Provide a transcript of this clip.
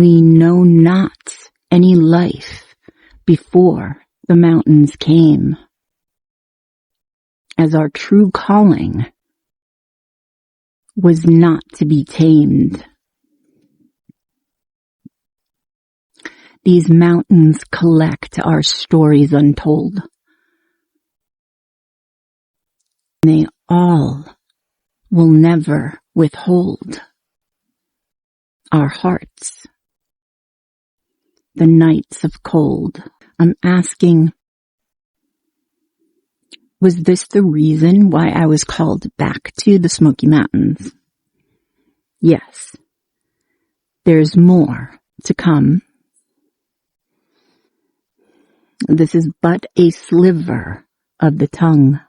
We know not any life before the mountains came, as our true calling was not to be tamed. These mountains collect our stories untold. They all will never withhold our hearts. The nights of cold. I'm asking, was this the reason why I was called back to the Smoky Mountains? Yes. There's more to come. This is but a sliver of the tongue.